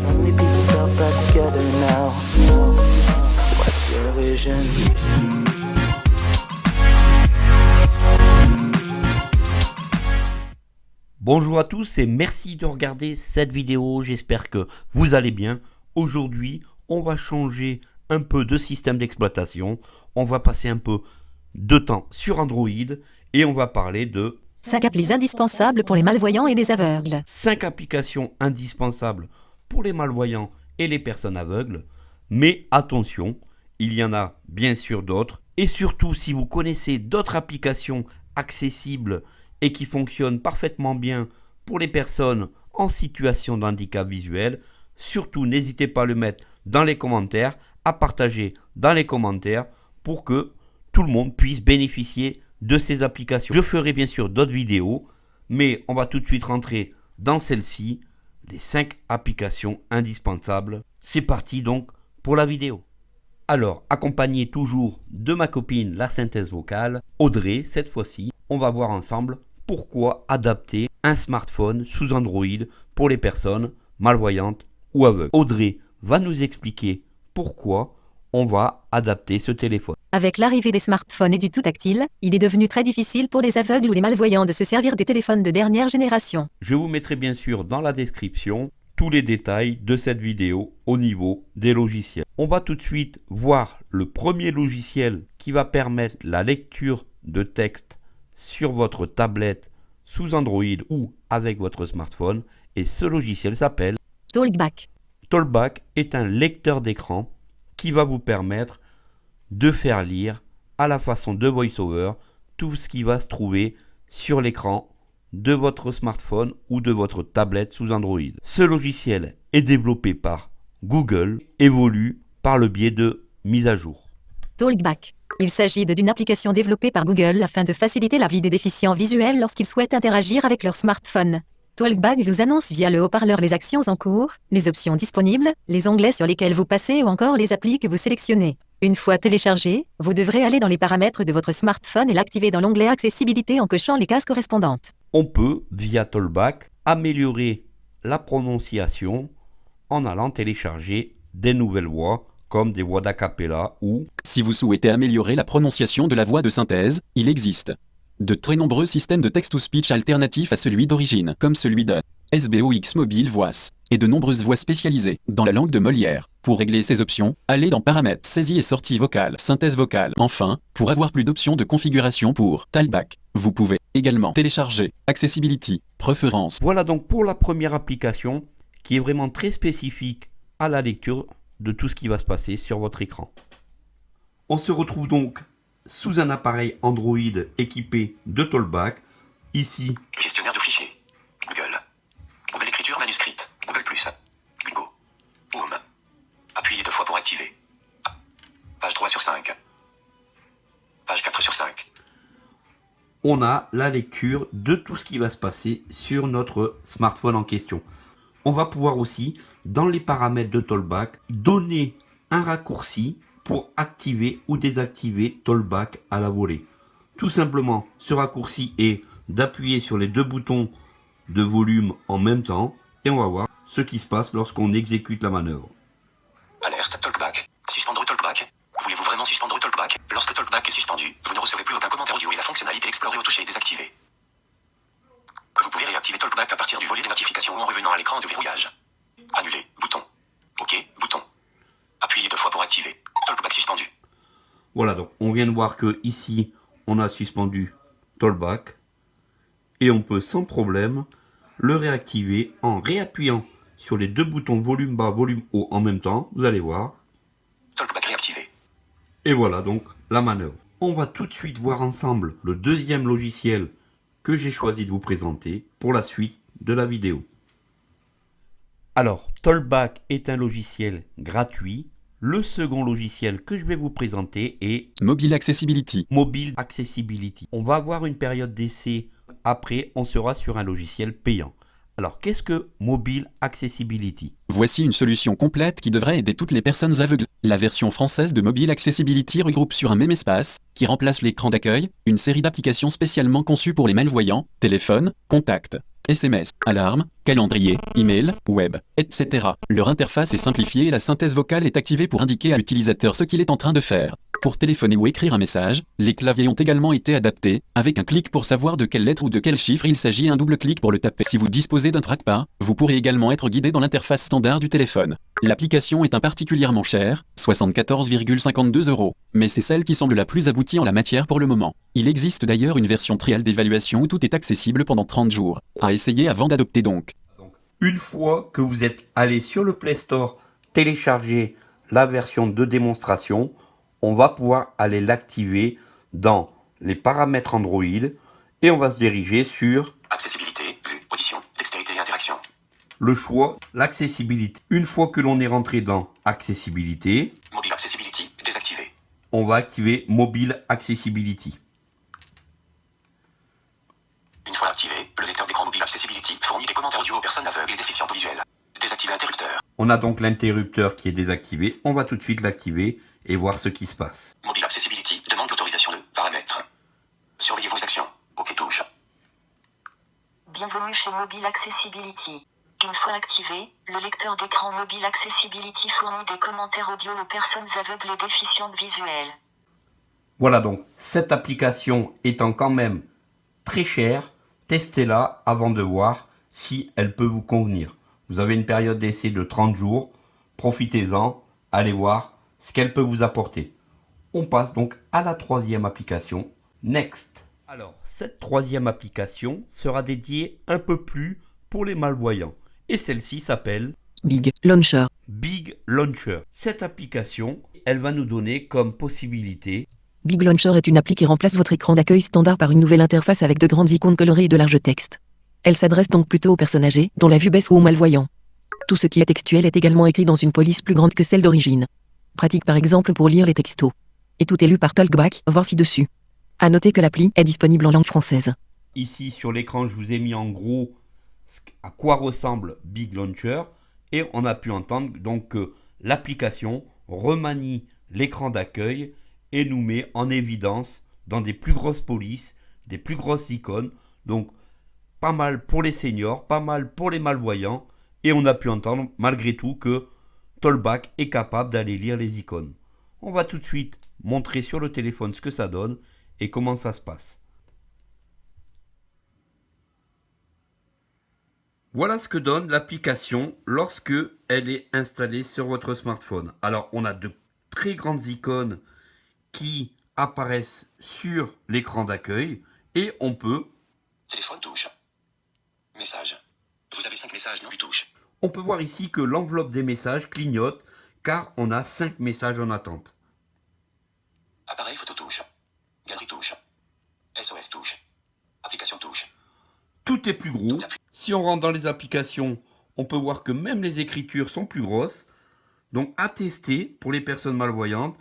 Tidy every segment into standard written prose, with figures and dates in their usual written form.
So many pieces all back together now. What's your vision? Bonjour à tous et merci de regarder cette vidéo, j'espère que vous allez bien. Aujourd'hui, on va changer un peu de système d'exploitation, on va passer un peu de temps sur Android et on va parler de 5 applis indispensables pour les malvoyants et les aveugles. 5 applications indispensables pour les malvoyants et les personnes aveugles. Mais attention, il y en a bien sûr d'autres. Et surtout, si vous connaissez d'autres applications accessibles et qui fonctionnent parfaitement bien pour les personnes en situation de handicap visuel, surtout n'hésitez pas à le mettre dans les commentaires, à partager dans les commentaires pour que tout le monde puisse bénéficier de ces applications. Je ferai bien sûr d'autres vidéos, mais on va tout de suite rentrer dans celle-ci, les 5 applications indispensables. C'est parti donc pour la vidéo. Alors, accompagné toujours de ma copine la synthèse vocale, Audrey, cette fois-ci, on va voir ensemble pourquoi adapter un smartphone sous Android pour les personnes malvoyantes ou aveugles. Audrey va nous expliquer pourquoi on va adapter ce téléphone. Avec l'arrivée des smartphones et du tout tactile, il est devenu très difficile pour les aveugles ou les malvoyants de se servir des téléphones de dernière génération. Je vous mettrai bien sûr dans la description tous les détails de cette vidéo au niveau des logiciels. On va tout de suite voir le premier logiciel qui va permettre la lecture de texte sur votre tablette sous Android ou avec votre smartphone, et ce logiciel s'appelle Talkback. Talkback est un lecteur d'écran qui va vous permettre de faire lire à la façon de VoiceOver tout ce qui va se trouver sur l'écran de votre smartphone ou de votre tablette sous Android. Ce logiciel est développé par Google, évolue par le biais de mises à jour. Talkback. Il s'agit d'une application développée par Google afin de faciliter la vie des déficients visuels lorsqu'ils souhaitent interagir avec leur smartphone. Talkback vous annonce via le haut-parleur les actions en cours, les options disponibles, les onglets sur lesquels vous passez ou encore les applis que vous sélectionnez. Une fois téléchargé, vous devrez aller dans les paramètres de votre smartphone et l'activer dans l'onglet Accessibilité en cochant les cases correspondantes. On peut, via Talkback, améliorer la prononciation en allant télécharger des nouvelles voix, comme des voix d'acapella ou... Si vous souhaitez améliorer la prononciation de la voix de synthèse, il existe de très nombreux systèmes de text-to-speech alternatifs à celui d'origine, comme celui de SBOX Mobile Voice, et de nombreuses voix spécialisées dans la langue de Molière. Pour régler ces options, allez dans Paramètres, saisie et sortie vocale, synthèse vocale. Enfin, pour avoir plus d'options de configuration pour Talkback, vous pouvez également télécharger Accessibility, Préférences. Voilà donc pour la première application qui est vraiment très spécifique à la lecture de tout ce qui va se passer sur votre écran. On se retrouve donc sous un appareil Android équipé de Talkback. Ici, gestionnaire de fichiers. Google. Google Écriture manuscrite. Google+. Go. Home. Appuyez 2 fois pour activer. Page 3 sur 5. Page 4 sur 5. on a la lecture de tout ce qui va se passer sur notre smartphone en question. On va pouvoir aussi, dans les paramètres de Talkback, donner un raccourci pour activer ou désactiver Talkback à la volée. Tout simplement, ce raccourci est d'appuyer sur les 2 boutons de volume en même temps et on va voir ce qui se passe lorsqu'on exécute la manœuvre. Alerte Talkback. Suspendre Talkback. Voulez-vous vraiment suspendre Talkback? Lorsque Talkback est suspendu, vous ne recevez plus aucun commentaire audio et la fonctionnalité Explorer au toucher est désactivée. Vous pouvez réactiver Talkback à partir du volet des notifications ou en revenant à l'écran de verrouillage. Annuler. Bouton. OK. Bouton. Appuyez 2 fois pour activer. Talkback suspendu. Voilà, donc on vient de voir que ici on a suspendu Talkback et on peut sans problème le réactiver en réappuyant sur les 2 boutons volume bas, volume haut en même temps. Vous allez voir. Talkback réactivé. Et voilà donc la manœuvre. On va tout de suite voir ensemble le deuxième logiciel que j'ai choisi de vous présenter pour la suite de la vidéo. Alors, Talkback est un logiciel gratuit. Le second logiciel que je vais vous présenter est Mobile Accessibility. Mobile Accessibility. On va avoir une période d'essai. Après, on sera sur un logiciel payant. Alors, qu'est-ce que Mobile Accessibility? Voici une solution complète qui devrait aider toutes les personnes aveugles. La version française de Mobile Accessibility regroupe sur un même espace, qui remplace l'écran d'accueil, une série d'applications spécialement conçues pour les malvoyants, téléphone, contacts, SMS, alarme, calendrier, email, web, etc. Leur interface est simplifiée et la synthèse vocale est activée pour indiquer à l'utilisateur ce qu'il est en train de faire. Pour téléphoner ou écrire un message, les claviers ont également été adaptés, avec un clic pour savoir de quelle lettre ou de quel chiffre il s'agit et un double clic pour le taper. Si vous disposez d'un trackpad, vous pourrez également être guidé dans l'interface standard du téléphone. L'application est particulièrement chère, 74,52 €, mais c'est celle qui semble la plus aboutie en la matière pour le moment. Il existe d'ailleurs une version trial d'évaluation où tout est accessible pendant 30 jours. À essayer avant d'adopter donc. Une fois que vous êtes allé sur le Play Store télécharger la version de démonstration, on va pouvoir aller l'activer dans les paramètres Android et on va se diriger sur Accessibilité, vue, audition, dextérité et interaction. le choix, l'accessibilité. Une fois que l'on est rentré dans accessibilité, Mobile Accessibility, désactivé. on va activer Mobile Accessibility. Une fois activé, le lecteur d'écran Mobile Accessibility fournit des commentaires audio aux personnes aveugles et déficientes visuelles. Désactiver interrupteur. On a donc l'interrupteur qui est désactivé. On va tout de suite l'activer et voir ce qui se passe. Mobile Accessibility demande l'autorisation de paramètres. Surveillez vos actions. OK touche. Bienvenue chez Mobile Accessibility. Une fois activé, le lecteur d'écran Mobile Accessibility fournit des commentaires audio aux personnes aveugles et déficientes visuelles. Voilà donc, cette application étant quand même très chère, testez-la avant de voir si elle peut vous convenir. Vous avez une période d'essai de 30 jours, profitez-en, allez voir ce qu'elle peut vous apporter. On passe donc à la troisième application, Next. Alors, cette troisième application sera dédiée un peu plus pour les malvoyants. Et celle-ci s'appelle Big Launcher. Big Launcher. Cette application, elle va nous donner comme possibilité Big Launcher est une appli qui remplace votre écran d'accueil standard par une nouvelle interface avec de grandes icônes colorées et de larges textes. Elle s'adresse donc plutôt aux personnes âgées, dont la vue baisse ou aux malvoyants. Tout ce qui est textuel est également écrit dans une police plus grande que celle d'origine. Pratique par exemple pour lire les textos. Et tout est lu par Talkback, voir ci-dessus. À noter que l'appli est disponible en langue française. ici sur l'écran, je vous ai mis en gros à quoi ressemble Big Launcher et on a pu entendre donc que l'application remanie l'écran d'accueil et nous met en évidence dans des plus grosses polices, des plus grosses icônes, donc pas mal pour les seniors, pas mal pour les malvoyants et on a pu entendre malgré tout que Talkback est capable d'aller lire les icônes. On va tout de suite montrer sur le téléphone ce que ça donne et comment ça se passe. Voilà ce que donne l'application lorsque elle est installée sur votre smartphone. Alors, on a de très grandes icônes qui apparaissent sur l'écran d'accueil et on peut Téléphone touche. Message. Vous avez 5 messages non lus touche. voir ici que l'enveloppe des messages clignote car on a 5 messages en attente. Appareil photo touche. Galerie touche. SOS touche. Application touche. Tout est plus gros. Si on rentre dans les applications, on peut voir que même les écritures sont plus grosses. Donc à tester pour les personnes malvoyantes.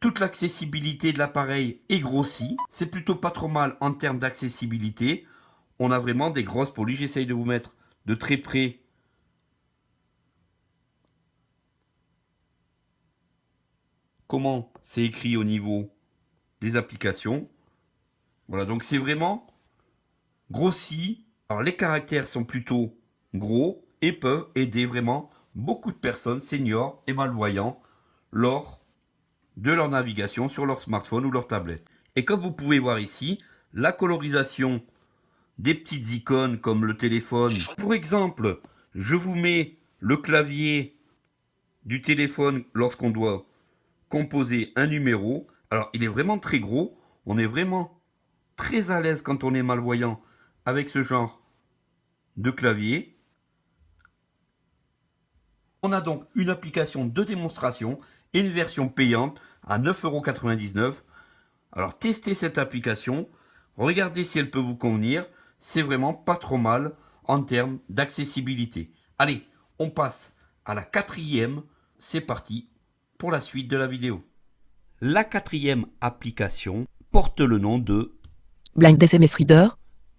Toute l'accessibilité de l'appareil est grossie. C'est plutôt pas trop mal en termes d'accessibilité. On a vraiment des grosses polices. J'essaye de vous mettre de très près. Comment c'est écrit au niveau des applications. Voilà, donc c'est vraiment grossi. Alors les caractères sont plutôt gros et peuvent aider vraiment beaucoup de personnes, seniors et malvoyants, lors de leur navigation sur leur smartphone ou leur tablette. Et comme vous pouvez voir ici, la colorisation des petites icônes comme le téléphone. Pour exemple, je vous mets le clavier du téléphone lorsqu'on doit composer un numéro. Alors il est vraiment très gros, on est vraiment très à l'aise quand on est malvoyant avec ce genre de clavier. On a donc une application de démonstration et une version payante à 9,99 €. Alors testez cette application, regardez si elle peut vous convenir, c'est vraiment pas trop mal en termes d'accessibilité. Allez, on passe à la quatrième, c'est parti pour la suite de la vidéo. La quatrième application porte le nom de Blind SMS Reader.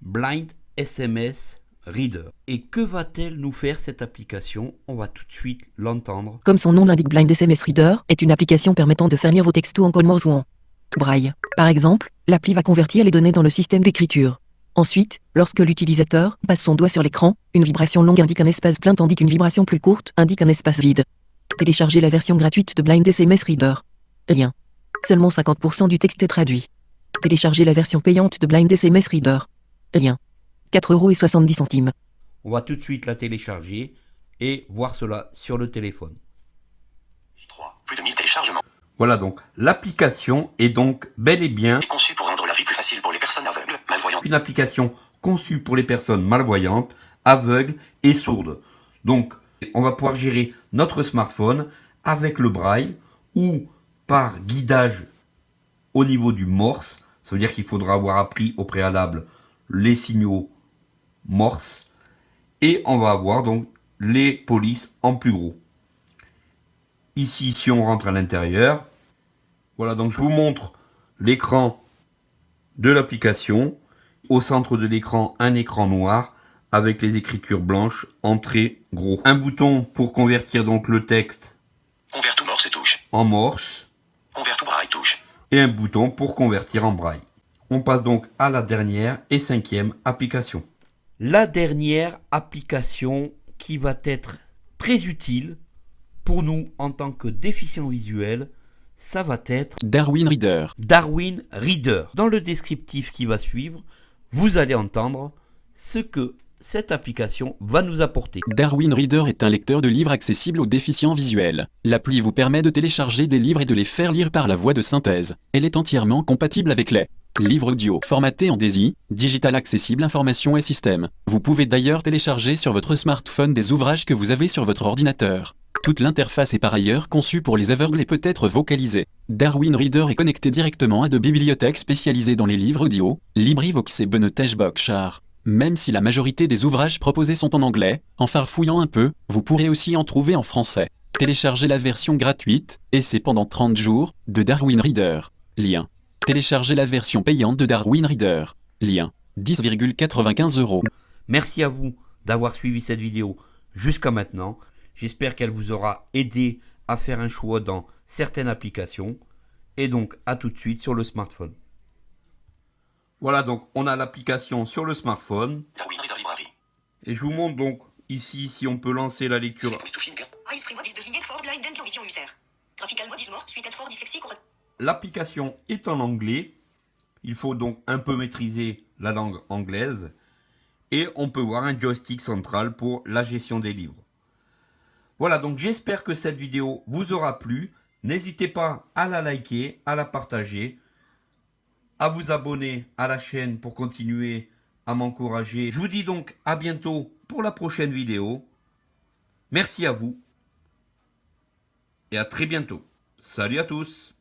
Blind SMS Reader. Et que va-t-elle nous faire cette application? On va tout de suite l'entendre. Comme son nom l'indique, Blind SMS Reader est une application permettant de faire lire vos textos en code Morse ou en braille. Par exemple, l'appli va convertir les données dans le système d'écriture. Ensuite, lorsque l'utilisateur passe son doigt sur l'écran, une vibration longue indique un espace plein tandis qu'une vibration plus courte indique un espace vide. Téléchargez la version gratuite de Blind SMS Reader. Lien. Seulement 50% du texte est traduit. Téléchargez la version payante de Blind SMS Reader. Lien. 4,70 €. On va tout de suite la télécharger et voir cela sur le téléphone. 3. Plus de 1000 téléchargements. Voilà donc, l'application est donc bel et bien Est conçu pour rendre la vie plus facile pour les personnes aveugles, malvoyantes. une application conçue pour les personnes malvoyantes, aveugles et sourdes. Donc, on va pouvoir gérer notre smartphone avec le braille ou par guidage au niveau du Morse. Ça veut dire qu'il faudra avoir appris au préalable les signaux Morse. Et on va avoir donc les polices en plus gros. Ici, si on rentre à l'intérieur, voilà, donc je vous montre l'écran de l'application. Au centre de l'écran, un écran noir avec les écritures blanches en très gros. Un bouton pour convertir donc le texte Convert to Morse touche. en Morse Convert to Braille touche. et un bouton pour convertir en braille. On passe donc à la dernière et cinquième application. La dernière application qui va être très utile pour nous en tant que déficients visuels, ça va être Darwin Reader. Darwin Reader. Dans le descriptif qui va suivre, vous allez entendre ce que cette application va nous apporter. Darwin Reader est un lecteur de livres accessible aux déficients visuels. L'appli vous permet de télécharger des livres et de les faire lire par la voix de synthèse. Elle est entièrement compatible avec les livres audio formatés en DAISY, Digital Accessible Information et Système. Vous pouvez d'ailleurs télécharger sur votre smartphone des ouvrages que vous avez sur votre ordinateur. Toute l'interface est par ailleurs conçue pour les aveugles et peut être vocalisée. Darwin Reader est connecté directement à de bibliothèques spécialisées dans les livres audio, LibriVox et Benotage Bookshare. Même si la majorité des ouvrages proposés sont en anglais, en farfouillant un peu, vous pourrez aussi en trouver en français. Téléchargez la version gratuite, et c'est pendant 30 jours, de Darwin Reader. Lien. Téléchargez la version payante de Darwin Reader. Lien. 10,95 €. Merci à vous d'avoir suivi cette vidéo jusqu'à maintenant. J'espère qu'elle vous aura aidé à faire un choix dans certaines applications. Et donc, à tout de suite sur le smartphone. Voilà, donc on a l'application sur le smartphone. Darwin Reader Library. Et je vous montre donc ici si on peut lancer la lecture. Select to finger. iStream is designated for blind and low vision user. Graphical mode is more suited for dyslexic or L'application est en anglais. Il faut donc un peu maîtriser la langue anglaise. Et on peut voir un joystick central pour la gestion des livres. Voilà, donc j'espère que cette vidéo vous aura plu. N'hésitez pas à la liker, à la partager, à vous abonner à la chaîne pour continuer à m'encourager. Je vous dis donc à bientôt pour la prochaine vidéo. Merci à vous et à très bientôt. Salut à tous.